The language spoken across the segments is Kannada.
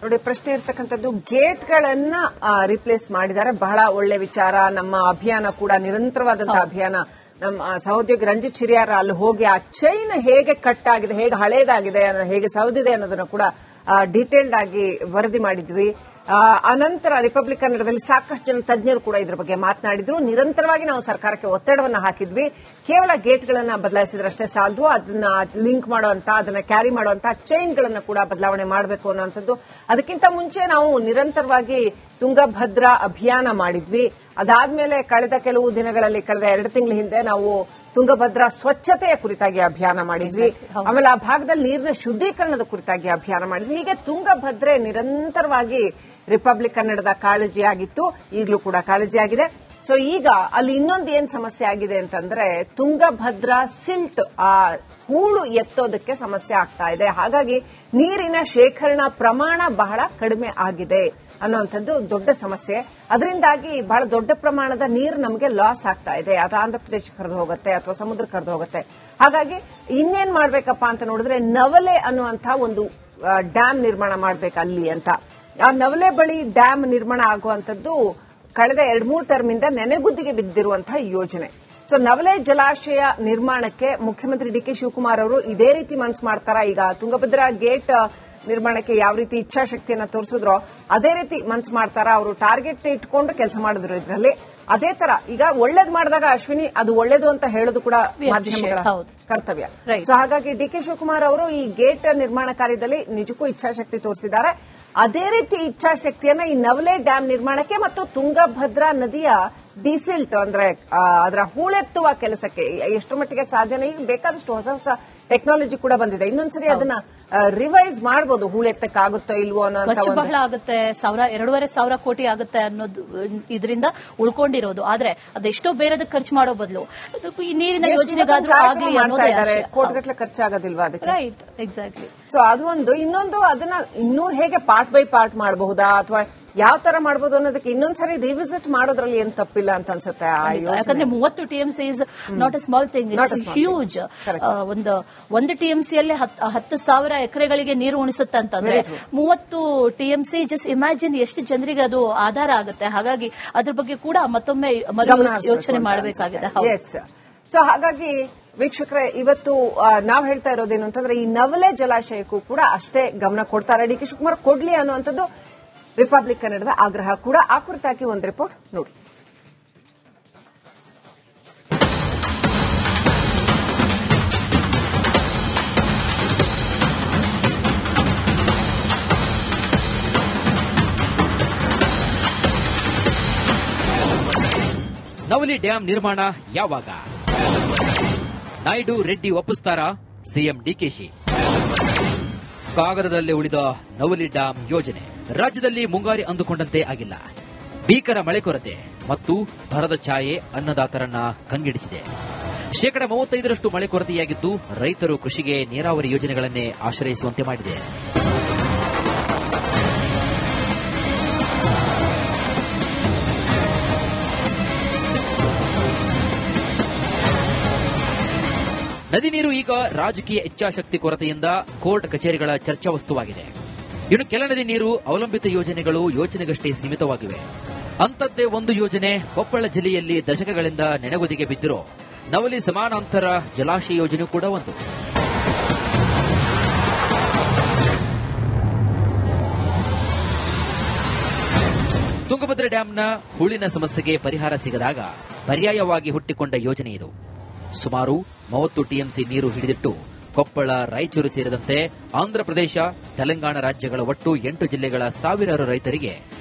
ನೋಡಿ, ಪ್ರಶ್ನೆ ಇರ್ತಕ್ಕಂಥದ್ದು ಗೇಟ್ಗಳನ್ನ ರಿಪ್ಲೇಸ್ ಮಾಡಿದ್ದಾರೆ. ಬಹಳ ಒಳ್ಳೆ ವಿಚಾರ. ನಮ್ಮ ಅಭಿಯಾನ ಕೂಡ ನಿರಂತರವಾದಂತಹ ಅಭಿಯಾನ. ನಮ್ಮ ಸಹೋದ್ಯೋಗಿ ರಂಜಿತ್ ಚಿರಿಯಾರ ಅಲ್ಲಿ ಹೋಗಿ ಆ ಚೈನ್ ಹೇಗೆ ಕಟ್ ಆಗಿದೆ, ಹೇಗೆ ಹಳೇದಾಗಿದೆ, ಹೇಗೆ ಸವದಿದೆ ಅನ್ನೋದನ್ನ ಕೂಡ ಡೀಟೇಲ್ಡ್ ಆಗಿ ವರದಿ ಮಾಡಿದ್ವಿ. ಅನಂತರ ರಿಪಬ್ಲಿಕ್ ಕನ್ನಡದಲ್ಲಿ ಸಾಕಷ್ಟು ಜನ ತಜ್ಞರು ಕೂಡ ಇದ್ರ ಬಗ್ಗೆ ಮಾತನಾಡಿದ್ರು. ನಿರಂತರವಾಗಿ ನಾವು ಸರ್ಕಾರಕ್ಕೆ ಒತ್ತಡವನ್ನು ಹಾಕಿದ್ವಿ. ಕೇವಲ ಗೇಟ್ಗಳನ್ನ ಬದಲಾಯಿಸಿದ್ರಷ್ಟೇ ಸಾಲದು, ಅದನ್ನ ಲಿಂಕ್ ಮಾಡುವಂತ, ಅದನ್ನ ಕ್ಯಾರಿ ಮಾಡುವಂತ ಚೈನ್ಗಳನ್ನ ಕೂಡ ಬದಲಾವಣೆ ಮಾಡಬೇಕು ಅನ್ನೋಂಥದ್ದು. ಅದಕ್ಕಿಂತ ಮುಂಚೆ ನಾವು ನಿರಂತರವಾಗಿ ತುಂಗಭದ್ರಾ ಅಭಿಯಾನ ಮಾಡಿದ್ವಿ. ಅದಾದ್ಮೇಲೆ ಕಳೆದ ಕೆಲವು ದಿನಗಳಲ್ಲಿ, ಕಳೆದ 2 ತಿಂಗಳ ಹಿಂದೆ ನಾವು ತುಂಗಭದ್ರಾ ಸ್ವಚ್ಛತೆಯ ಕುರಿತಾಗಿ ಅಭಿಯಾನ ಮಾಡಿದ್ವಿ. ಆಮೇಲೆ ಆ ಭಾಗದಲ್ಲಿ ನೀರಿನ ಶುದ್ಧೀಕರಣದ ಕುರಿತಾಗಿ ಅಭಿಯಾನ ಮಾಡಿದ್ವಿ. ಹೀಗೆ ತುಂಗಭದ್ರೆ ನಿರಂತರವಾಗಿ ರಿಪಬ್ಲಿಕ್ ಕನ್ನಡದ ಕಾಳಜಿಯಾಗಿತ್ತು, ಈಗಲೂ ಕೂಡ ಕಾಳಜಿಯಾಗಿದೆ. ಸೊ ಈಗ ಅಲ್ಲಿ ಇನ್ನೊಂದು ಏನ್ ಸಮಸ್ಯೆ ಆಗಿದೆ ಅಂತಂದ್ರೆ, ತುಂಗಭದ್ರಾ ಸಿಲ್ಟ್ ಆ ಹೂಳು ಎತ್ತೋದಕ್ಕೆ ಸಮಸ್ಯೆ ಆಗ್ತಾ ಇದೆ. ಹಾಗಾಗಿ ನೀರಿನ ಶೇಖರಣಾ ಪ್ರಮಾಣ ಬಹಳ ಕಡಿಮೆ ಆಗಿದೆ ಅನ್ನುವಂಥದ್ದು ದೊಡ್ಡ ಸಮಸ್ಯೆ. ಅದರಿಂದಾಗಿ ಬಹಳ ದೊಡ್ಡ ಪ್ರಮಾಣದ ನೀರು ನಮಗೆ ಲಾಸ್ ಆಗ್ತಾ ಇದೆ. ಅದು ಆಂಧ್ರ ಪ್ರದೇಶಕ್ಕೆ ಹರಿದು ಹೋಗುತ್ತೆ ಅಥವಾ ಸಮುದ್ರಕ್ಕೆ ಹರಿದು ಹೋಗುತ್ತೆ. ಹಾಗಾಗಿ ಇನ್ನೇನ್ ಮಾಡ್ಬೇಕಪ್ಪ ಅಂತ ನೋಡಿದ್ರೆ, ನವಲೆ ಅನ್ನುವಂತಹ ಒಂದು ಡ್ಯಾಮ್ ನಿರ್ಮಾಣ ಮಾಡ್ಬೇಕು ಅಲ್ಲಿ ಅಂತ. ಆ ನವಲೆ ಬಳಿ ಡ್ಯಾಮ್ ನಿರ್ಮಾಣ ಆಗುವಂತದ್ದು ಕಳೆದ 2-3 ಟರ್ಮಿಂದ ನೆನೆಗುದ್ದಿಗೆ ಬಿದ್ದಿರುವಂತಹ ಯೋಜನೆ. ಸೊ ನವಲೆ ಜಲಾಶಯ ನಿರ್ಮಾಣಕ್ಕೆ ಮುಖ್ಯಮಂತ್ರಿ ಡಿ ಕೆ ಶಿವಕುಮಾರ್ ಅವರು ಇದೇ ರೀತಿ ಮನಸ್ಸು ಮಾಡ್ತಾರಾ? ಈಗ ತುಂಗಭದ್ರಾ ಗೇಟ್ ನಿರ್ಮಾಣಕ್ಕೆ ಯಾವ ರೀತಿ ಇಚ್ಛಾಶಕ್ತಿಯನ್ನ ತೋರಿಸಿದ್ರೋ ಅದೇ ರೀತಿ ಮನಸ್ಸು ಮಾಡ್ತಾರಾ? ಅವರು ಟಾರ್ಗೆಟ್ ಇಟ್ಕೊಂಡು ಕೆಲಸ ಮಾಡಿದ್ರು ಇದರಲ್ಲಿ. ಅದೇ ತರ ಈಗ ಒಳ್ಳೇದ್ ಮಾಡಿದಾಗ ಅಶ್ವಿನಿ, ಅದು ಒಳ್ಳೇದು ಅಂತ ಹೇಳೋದು ಕೂಡ ಮಾಧ್ಯಮಗಳ ಕರ್ತವ್ಯ. ಸೊ ಹಾಗಾಗಿ ಡಿ ಕೆ ಶಿವಕುಮಾರ್ ಅವರು ಈ ಗೇಟ್ ನಿರ್ಮಾಣ ಕಾರ್ಯದಲ್ಲಿ ನಿಜಕ್ಕೂ ಇಚ್ಛಾಶಕ್ತಿ ತೋರಿಸಿದ್ದಾರೆ. ಅದೇ ರೀತಿ ಇಚ್ಛಾಶಕ್ತಿಯನ್ನ ಈ ನವಲೆ ಡ್ಯಾಮ್ ನಿರ್ಮಾಣಕ್ಕೆ ಮತ್ತು ತುಂಗಭದ್ರಾ ನದಿಯ ಡಿಸಿಲ್ಟ್ ಅಂದ್ರೆ ಅದರ ಹೂಳೆತ್ತುವ ಕೆಲಸಕ್ಕೆ ಎಷ್ಟು ಮಟ್ಟಿಗೆ ಸಾಧ್ಯನೇ. ಈಗ ಬೇಕಾದಷ್ಟು ಹೊಸ ಹೊಸ ಟೆಕ್ನಾಲಜಿ ಕೂಡ ಬಂದಿದೆ. ಇನ್ನೊಂದ್ಸರಿ ಅದನ್ನ ರಿವೈಸ್ ಮಾಡಬಹುದು, ಹೂಳೆತ್ತಕ್ಕಾಗುತ್ತೋ ಇಲ್ವೋ ಅನ್ನೋ. ಬಹಳ ಆಗುತ್ತೆ, 2,500 ಕೋಟಿ ಆಗುತ್ತೆ ಅನ್ನೋದು ಇದರಿಂದ ಉಳ್ಕೊಂಡಿರೋದು. ಆದ್ರೆ ಅದೆಷ್ಟೋ ಬೇರೆದಕ್ಕೆ ಖರ್ಚು ಮಾಡೋ ಬದಲು ಈ ನೀರಿನ ಯೋಜನೆಗಾದ್ರೂ ಆಗಲಿ ಅನ್ನೋದೇ. ಕೋಟಿಗಟ್ಟಲೆ ಖರ್ಚಾಗೋದಿಲ್ವಾ ಅದಕ್ಕೆ? Right, exactly. ಸೊ ಅದು ಒಂದು. ಇನ್ನೊಂದು, ಅದನ್ನ ಇನ್ನೂ ಹೇಗೆ ಪಾರ್ಟ್ ಬೈ ಪಾರ್ಟ್ ಮಾಡಬಹುದಾ ಅಥವಾ ಯಾವ ತರ ಮಾಡಬಹುದು ಅನ್ನೋದಕ್ಕೆ ಇನ್ನೊಂದ್ಸರಿ ರಿವಿಸಿಟ್ ಮಾಡೋದ್ರಲ್ಲಿ ಏನ್ ತಪ್ಪಿಲ್ಲ ಅಂತ ಅನ್ಸುತ್ತೆ. ಯಾಕಂದ್ರೆ 30 TMC is not a small thing, it's huge. ಒಂದು TMCಯಲ್ಲಿ 10,000 ಎಕರೆಗಳಿಗೆ ನೀರು ಉಣಿಸುತ್ತೆ ಅಂತಂದ್ರೆ 30 TMC, ಜಸ್ಟ್ ಇಮ್ಯಾಜಿನ್ ಎಷ್ಟು ಜನರಿಗೆ ಅದು ಆಧಾರ ಆಗುತ್ತೆ. ಹಾಗಾಗಿ ಅದ್ರ ಬಗ್ಗೆ ಕೂಡ ಮತ್ತೊಮ್ಮೆ ಯೋಚನೆ ಮಾಡಬೇಕಾಗಿದೆ. ಸೊ ಹಾಗಾಗಿ ವೀಕ್ಷಕರೇ, ಇವತ್ತು ನಾವು ಹೇಳ್ತಾ ಇರೋದೇನು ಅಂತಂದ್ರೆ, ಈ ನವಲೆ ಜಲಾಶಯಕ್ಕೂ ಕೂಡ ಅಷ್ಟೇ ಗಮನ ಕೊಡ್ತಾರೆ ಡಿ ಕೆ ಶಿವಕುಮಾರ್, ಕೊಡ್ಲಿ ಅನ್ನುವಂಥದ್ದು ರಿಪಬ್ಲಿಕ್ ಕನ್ನಡದ ಆಗ್ರಹ ಕೂಡ. ಆ ಕುರಿತಾಗಿ ಒಂದು ರಿಪೋರ್ಟ್ ನೋಡಿ. ನವಲಿ ಡ್ಯಾಂ ನಿರ್ಮಾಣ ಯಾವಾಗ? ನಾಯ್ಡು ರೆಡ್ಡಿ ಒಪ್ಪಿಸ್ತಾರಾ? ಸಿಎಂ ಡಿಕೆಶಿ. ಕಾಗದದಲ್ಲಿ ಉಳಿದ ನವಲಿ ಡ್ಯಾಂ ಯೋಜನೆ ರಾಜ್ಯದಲ್ಲಿ ಮುಂಗಾರಿ ಅಂದುಕೊಂಡಂತೆ ಆಗಿಲ್ಲ. ಭೀಕರ ಮಳೆ ಕೊರತೆ ಮತ್ತು ಬರದ ಛಾಯೆ ಅನ್ನದಾತರನ್ನ ಕಂಗೆಡಿಸಿದೆ. 35% ಮಳೆ ಕೊರತೆಯಾಗಿದ್ದು ರೈತರು ಕೃಷಿಗೆ ನೀರಾವರಿ ಯೋಜನೆಗಳನ್ನೇ ಆಶ್ರಯಿಸುವಂತೆ ಮಾಡಿದೆ. ನದಿ ನೀರು ಈಗ ರಾಜಕೀಯ ಇಚ್ಛಾಶಕ್ತಿ ಕೊರತೆಯಿಂದ ಕೋರ್ಟ್ ಕಚೇರಿಗಳ ಚರ್ಚಾ ವಸ್ತುವಾಗಿದೆ. ಇನ್ನು ಕೆಲ ನದಿ ನೀರು ಅವಲಂಬಿತ ಯೋಜನೆಗಳು ಯೋಜನೆಗಷ್ಟೇ ಸೀಮಿತವಾಗಿವೆ. ಅಂಥದ್ದೇ ಒಂದು ಯೋಜನೆ ಕೊಪ್ಪಳ ಜಿಲ್ಲೆಯಲ್ಲಿ ದಶಕಗಳಿಂದ ನೆನೆಗುದಿಗೆ ಬಿದ್ದಿರೋ ನವಲಿ ಸಮಾನಾಂತರ ಜಲಾಶಯ ಯೋಜನೆ ಕೂಡ ಒಂದು. ತುಂಗಭದ್ರಾ ಡ್ಯಾಂನ ಹೂಳಿನ ಸಮಸ್ಯೆಗೆ ಪರಿಹಾರ ಸಿಗದಾಗ ಪರ್ಯಾಯವಾಗಿ ಹುಟ್ಟಿಕೊಂಡ ಯೋಜನೆ ಇದು. ಸುಮಾರು 30 TMC ನೀರು ಹಿಡಿದಿಟ್ಟು ಕೊಪ್ಪಳ, ರಾಯಚೂರು ಸೇರಿದಂತೆ ಆಂಧ್ರಪ್ರದೇಶ, ತೆಲಂಗಾಣ ರಾಜ್ಯಗಳ ಒಟ್ಟು 8 ಜಿಲ್ಲೆಗಳ ಸಾವಿರಾರು ರೈತರಿಗೆ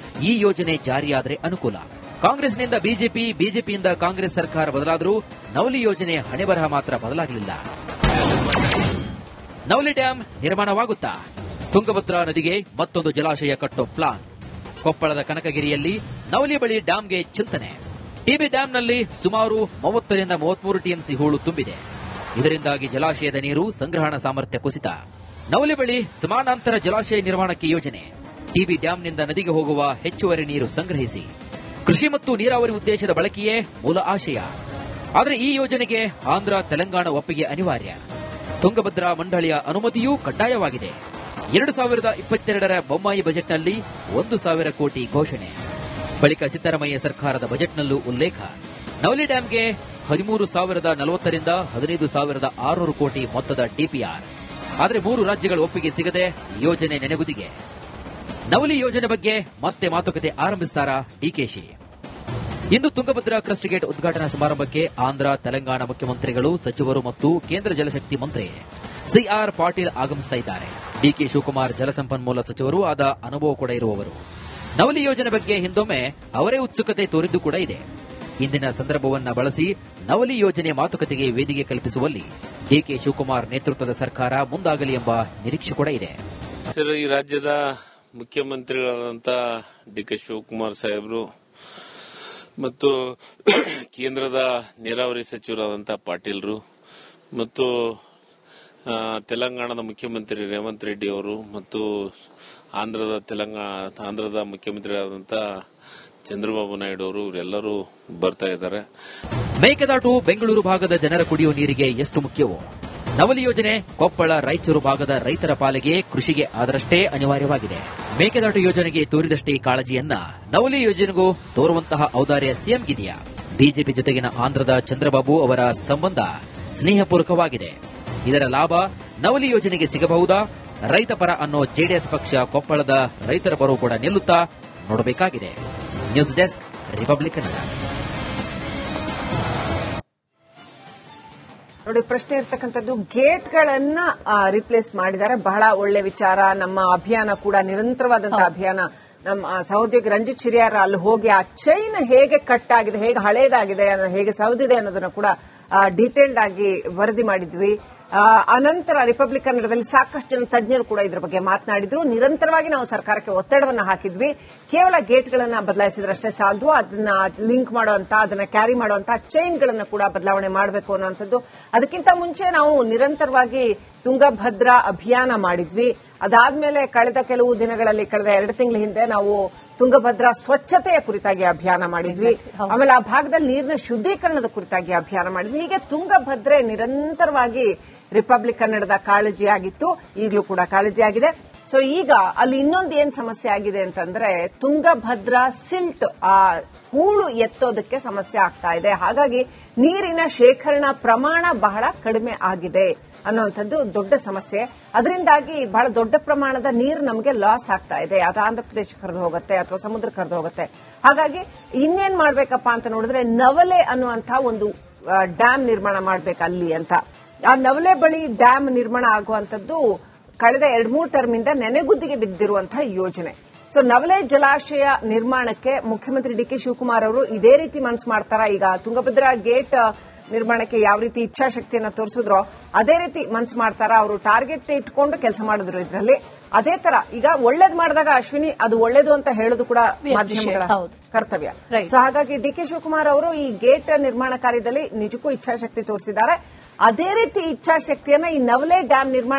ಈ ಯೋಜನೆ ಜಾರಿಯಾದರೆ ಅನುಕೂಲ. ಕಾಂಗ್ರೆಸ್ನಿಂದ ಬಿಜೆಪಿ, ಬಿಜೆಪಿಯಿಂದ ಕಾಂಗ್ರೆಸ್ ಸರ್ಕಾರ ಬದಲಾದರೂ ನವಲಿ ಯೋಜನೆ ಹಣೆಬರಹ ಮಾತ್ರ ಬದಲಾಗಲಿಲ್ಲ. ನವಲಿ ಡ್ಯಾಂ ನಿರ್ಮಾಣವಾಗುತ್ತಾ? ತುಂಗಭದ್ರಾ ನದಿಗೆ ಮತ್ತೊಂದು ಜಲಾಶಯ ಕಟ್ಟೋ ಪ್ಲಾನ್. ಕೊಪ್ಪಳದ ಕನಕಗಿರಿಯಲ್ಲಿ ನವಲಿ ಬಳಿ ಡ್ಯಾಂಗೆ ಚಿಂತನೆ. ಟಿಬಿ ಡ್ಯಾಂನಲ್ಲಿ ಸುಮಾರು 30ರಿಂದ 33 TMC ಹೂಳು ತುಂಬಿದೆ. ಇದರಿಂದಾಗಿ ಜಲಾಶಯದ ನೀರು ಸಂಗ್ರಹಣಾ ಸಾಮರ್ಥ್ಯ ಕುಸಿತ. ನವಲಿ ಬಳಿ ಸಮಾನಾಂತರ ಜಲಾಶಯ ನಿರ್ಮಾಣಕ್ಕೆ ಯೋಜನೆ. ಟಿಬಿ ಡ್ಯಾಂನಿಂದ ನದಿಗೆ ಹೋಗುವ ಹೆಚ್ಚುವರಿ ನೀರು ಸಂಗ್ರಹಿಸಿ ಕೃಷಿ ಮತ್ತು ನೀರಾವರಿ ಉದ್ದೇಶದ ಬಳಕೆಯೇ ಮೂಲ ಆಶಯ. ಆದರೆ ಈ ಯೋಜನೆಗೆ ಆಂಧ್ರ, ತೆಲಂಗಾಣ ಒಪ್ಪಿಗೆ ಅನಿವಾರ್ಯ. ತುಂಗಭದ್ರಾ ಮಂಡಳಿಯ ಅನುಮತಿಯೂ ಕಡ್ಡಾಯವಾಗಿದೆ. 2022ರ ಬೊಮ್ಮಾಯಿ ಬಜೆಟ್ನಲ್ಲಿ 1,000 ಕೋಟಿ ಘೋಷಣೆ. ಬಳಿಕ ಸಿದ್ದರಾಮಯ್ಯ ಸರ್ಕಾರದ ಬಜೆಟ್ನಲ್ಲೂ ಉಲ್ಲೇಖ. ನವಲಿ ಡ್ಯಾಂಗೆ 13,040 ರಿಂದ 15,600 ಕೋಟಿ ಮೊತ್ತದ ಡಿಪಿಆರ್. ಆದರೆ 3 ರಾಜ್ಯಗಳ ಒಪ್ಪಿಗೆ ಸಿಗದೆ ಯೋಜನೆ ನೆನೆಗುದಿಗೆ. ನವಲಿ ಯೋಜನೆ ಬಗ್ಗೆ ಮತ್ತೆ ಮಾತುಕತೆ ಆರಂಭಿಸುತ್ತಾರಾ ಡಿಕೆಶಿ? ಇಂದು ತುಂಗಭದ್ರಾ ಕ್ರಸ್ಟ್ ಗೇಟ್ ಉದ್ಘಾಟನಾ ಸಮಾರಂಭಕ್ಕೆ ಆಂಧ್ರ, ತೆಲಂಗಾಣ ಮುಖ್ಯಮಂತ್ರಿಗಳು, ಸಚಿವರು ಮತ್ತು ಕೇಂದ್ರ ಜಲಶಕ್ತಿ ಮಂತ್ರಿ ಸಿಆರ್ ಪಾಟೀಲ್ ಆಗಮಿಸುತ್ತಿದ್ದಾರೆ. ಡಿಕೆ ಶಿವಕುಮಾರ್ ಜಲಸಂಪನ್ಮೂಲ ಸಚಿವರು ಆದ ಅನುಭವ ಕೂಡ ಇರುವವರು. ನವಲಿ ಯೋಜನೆ ಬಗ್ಗೆ ಹಿಂದೊಮ್ಮೆ ಅವರೇ ಉತ್ಸುಕತೆ ತೋರಿದ್ದು ಕೂಡ ಇದೆ. ಇಂದಿನ ಸಂದರ್ಭವನ್ನ ಬಳಸಿ ನವಲಿ ಯೋಜನೆ ಮಾತುಕತೆಗೆ ವೇದಿಕೆ ಕಲ್ಪಿಸುವಲ್ಲಿ ಡಿಕೆ ಶಿವಕುಮಾರ್ ನೇತೃತ್ವದ ಸರ್ಕಾರ ಮುಂದಾಗಲಿ ಎಂಬ ನಿರೀಕ್ಷೆ ಕೂಡ ಇದೆ. ಈ ರಾಜ್ಯದ ಮುಖ್ಯಮಂತ್ರಿಗಳಾದಂಥ ಡಿಕೆ ಶಿವಕುಮಾರ್ ಸಾಹೇಬರು ಮತ್ತು ಕೇಂದ್ರದ ನೀರಾವರಿ ಸಚಿವರಾದಂಥ ಪಾಟೀಲ್ರು ಮತ್ತು ತೆಲಂಗಾಣದ ಮುಖ್ಯಮಂತ್ರಿ ರೇವಂತ್ ರೆಡ್ಡಿ ಅವರು ಮತ್ತು ಆಂಧ್ರದ ಮುಖ್ಯಮಂತ್ರಿಯಾದಂಥ ಚಂದ್ರಬಾಬು ನಾಯ್ಡು ಅವರು ಇವರೆಲ್ಲರೂ ಬರ್ತಾ ಇದ್ದಾರೆ. ಮೇಕೆದಾಟು ಬೆಂಗಳೂರು ಭಾಗದ ಜನರ ಕುಡಿಯುವ ನೀರಿಗೆ ಎಷ್ಟು ಮುಖ್ಯವೋ, ನವಲಿ ಯೋಜನೆ ಕೊಪ್ಪಳ, ರಾಯಚೂರು ಭಾಗದ ರೈತರ ಪಾಲಿಗೆ, ಕೃಷಿಗೆ ಆದರಷ್ಟೇ ಅನಿವಾರ್ಯವಾಗಿದೆ. ಮೇಕೆದಾಟು ಯೋಜನೆಗೆ ತೋರಿದಷ್ಟೇ ಕಾಳಜಿಯನ್ನ ನವಲಿ ಯೋಜನೆಗೂ ತೋರುವಂತಹ ಔದಾರ್ಯ ಸಿಎಂಗಿದೆಯಾ? ಬಿಜೆಪಿ ಜೊತೆಗಿನ ಆಂಧ್ರದ ಚಂದ್ರಬಾಬು ಅವರ ಸಂಬಂಧ ಸ್ನೇಹಪೂರ್ವಕವಾಗಿದೆ. ಇದರ ಲಾಭ ನವಲಿ ಯೋಜನೆಗೆ ಸಿಗಬಹುದಾ? ರೈತ ಪರ ಅನ್ನೋ ಜೆಡಿಎಸ್ ಪಕ್ಷ ಕೊಪ್ಪಳದ ರೈತರ ಪರ ಕೂಡ ನಿಲ್ಲುತ್ತಾ? ನೋಡಬೇಕಾಗಿದೆ. News desk, republic Kannada. ನೋಡಿ, ಪ್ರಶ್ನೆ ಇರ್ತಕ್ಕಂಥದ್ದು, ಗೇಟ್ಗಳನ್ನ ರಿಪ್ಲೇಸ್ ಮಾಡಿದ್ದಾರೆ, ಬಹಳ ಒಳ್ಳೆ ವಿಚಾರ. ನಮ್ಮ ಅಭಿಯಾನ ಕೂಡ ನಿರಂತರವಾದಂತಹ ಅಭಿಯಾನ. ನಮ್ಮ ಸಹೋದ್ಯೋಗಿ ರಂಜಿತ್ ಹಿರಿಯಾರ ಅಲ್ಲಿ ಹೋಗಿ ಆ ಚೈನ್ ಹೇಗೆ ಕಟ್ ಆಗಿದೆ, ಹೇಗೆ ಹಳೇದಾಗಿದೆ, ಹೇಗೆ ಸೌದಿದೆ ಅನ್ನೋದನ್ನ ಕೂಡ ಡೀಟೇಲ್ಡ್ ಆಗಿ ವರದಿ ಮಾಡಿದ್ವಿ. ಅನಂತರ ರಿಪಬ್ಲಿಕ್ ಕನ್ನಡದಲ್ಲಿ ಸಾಕಷ್ಟು ಜನ ತಜ್ಞರು ಕೂಡ ಇದ್ರ ಬಗ್ಗೆ ಮಾತನಾಡಿದ್ರು. ನಿರಂತರವಾಗಿ ನಾವು ಸರ್ಕಾರಕ್ಕೆ ಒತ್ತಡವನ್ನ ಹಾಕಿದ್ವಿ. ಕೇವಲ ಗೇಟ್ಗಳನ್ನ ಬದಲಾಯಿಸಿದ್ರಷ್ಟೇ ಸಾಲದು, ಅದನ್ನ ಲಿಂಕ್ ಮಾಡುವಂತ, ಅದನ್ನ ಕ್ಯಾರಿ ಮಾಡುವಂತ ಚೈನ್ಗಳನ್ನ ಕೂಡ ಬದಲಾವಣೆ ಮಾಡಬೇಕು ಅನ್ನುವಂಥದ್ದು. ಅದಕ್ಕಿಂತ ಮುಂಚೆ ನಾವು ನಿರಂತರವಾಗಿ ತುಂಗಭದ್ರಾ ಅಭಿಯಾನ ಮಾಡಿದ್ವಿ. ಅದಾದ್ಮೇಲೆ ಕಳೆದ ಕೆಲವು ದಿನಗಳಲ್ಲಿ, ಕಳೆದ 2 ತಿಂಗಳ ಹಿಂದೆ ನಾವು ತುಂಗಭದ್ರಾ ಸ್ವಚ್ಛತೆಯ ಕುರಿತಾಗಿ ಅಭಿಯಾನ ಮಾಡಿದ್ವಿ. ಆಮೇಲೆ ಆ ಭಾಗದಲ್ಲಿ ನೀರಿನ ಶುದ್ಧೀಕರಣದ ಕುರಿತಾಗಿ ಅಭಿಯಾನ ಮಾಡಿದ್ವಿ. ಹೀಗೆ ತುಂಗಭದ್ರೆ ನಿರಂತರವಾಗಿ ರಿಪಬ್ಲಿಕ್ ಕನ್ನಡದ ಕಾಳಜಿಯಾಗಿತ್ತು, ಈಗಲೂ ಕೂಡ ಕಾಳಜಿಯಾಗಿದೆ. ಸೊ ಈಗ ಅಲ್ಲಿ ಇನ್ನೊಂದು ಏನ್ ಸಮಸ್ಯೆ ಆಗಿದೆ ಅಂತಂದ್ರೆ, ತುಂಗಭದ್ರಾ ಸಿಲ್ಟ್, ಆ ಹೂಳು ಎತ್ತೋದಕ್ಕೆ ಸಮಸ್ಯೆ ಆಗ್ತಾ ಇದೆ. ಹಾಗಾಗಿ ನೀರಿನ ಶೇಖರಣಾ ಪ್ರಮಾಣ ಬಹಳ ಕಡಿಮೆ ಆಗಿದೆ ಅನ್ನುವಂಥದ್ದು ದೊಡ್ಡ ಸಮಸ್ಯೆ. ಅದರಿಂದಾಗಿ ಬಹಳ ದೊಡ್ಡ ಪ್ರಮಾಣದ ನೀರು ನಮಗೆ ಲಾಸ್ ಆಗ್ತಾ ಇದೆ. ಅದು ಆಂಧ್ರ ಪ್ರದೇಶಕ್ಕೆ ಹರಿದು ಹೋಗುತ್ತೆ ಅಥವಾ ಸಮುದ್ರಕ್ಕೆ ಹರಿದು ಹೋಗುತ್ತೆ. ಹಾಗಾಗಿ ಇನ್ನೇನ್ ಮಾಡ್ಬೇಕಪ್ಪ ಅಂತ ನೋಡಿದ್ರೆ, ನವಲೆ ಅನ್ನುವಂತಹ ಒಂದು ಡ್ಯಾಮ್ ನಿರ್ಮಾಣ ಮಾಡ್ಬೇಕು ಅಲ್ಲಿ ಅಂತ. ಆ ನವಲೆ ಬಳಿ ಡ್ಯಾಮ್ ನಿರ್ಮಾಣ ಆಗುವಂತದ್ದು ಕಳೆದ 2-3 ಟರ್ಮಿಂದ ನೆನೆಗುದ್ದಿಗೆ ಬಿದ್ದಿರುವಂತಹ ಯೋಜನೆ. ಸೊ ನವಲೆ ಜಲಾಶಯ ನಿರ್ಮಾಣಕ್ಕೆ ಮುಖ್ಯಮಂತ್ರಿ ಡಿಕೆ ಶಿವಕುಮಾರ್ ಅವರು ಇದೇ ರೀತಿ ಮನಸ್ಸು ಮಾಡ್ತಾರಾ? ಈಗ ತುಂಗಭದ್ರಾ ಗೇಟ್ ನಿರ್ಮಾಣಕ್ಕೆ ಯಾವ ರೀತಿ ಇಚ್ಛಾಶಕ್ತಿಯನ್ನ ತೋರಿಸಿದ್ರೋ ಅದೇ ರೀತಿ ಮನಸ್ಸು ಮಾಡ್ತಾರಾ? ಅವರು ಟಾರ್ಗೆಟ್ ಇಟ್ಕೊಂಡು ಕೆಲಸ ಮಾಡಿದ್ರು ಇದರಲ್ಲಿ. ಅದೇ ತರ ಈಗ ಒಳ್ಳೇದು ಮಾಡಿದಾಗ ಅಶ್ವಿನಿ, ಅದು ಒಳ್ಳೇದು ಅಂತ ಹೇಳೋದು ಕೂಡ ಮಾಧ್ಯಮಗಳ ಕರ್ತವ್ಯ. ಸೊ ಹಾಗಾಗಿ ಡಿಕೆ ಶಿವಕುಮಾರ್ ಅವರು ಈ ಗೇಟ್ ನಿರ್ಮಾಣ ಕಾರ್ಯದಲ್ಲಿ ನಿಜಕ್ಕೂ ಇಚ್ಛಾಶಕ್ತಿ ತೋರಿಸಿದ್ದಾರೆ. ಅದೇ ರೀತಿ ಇಚ್ಛಾಶಕ್ತಿಯನ್ನ ಈ ನವಲೆ ಡ್ಯಾಮ್ ನಿರ್ಮಾಣ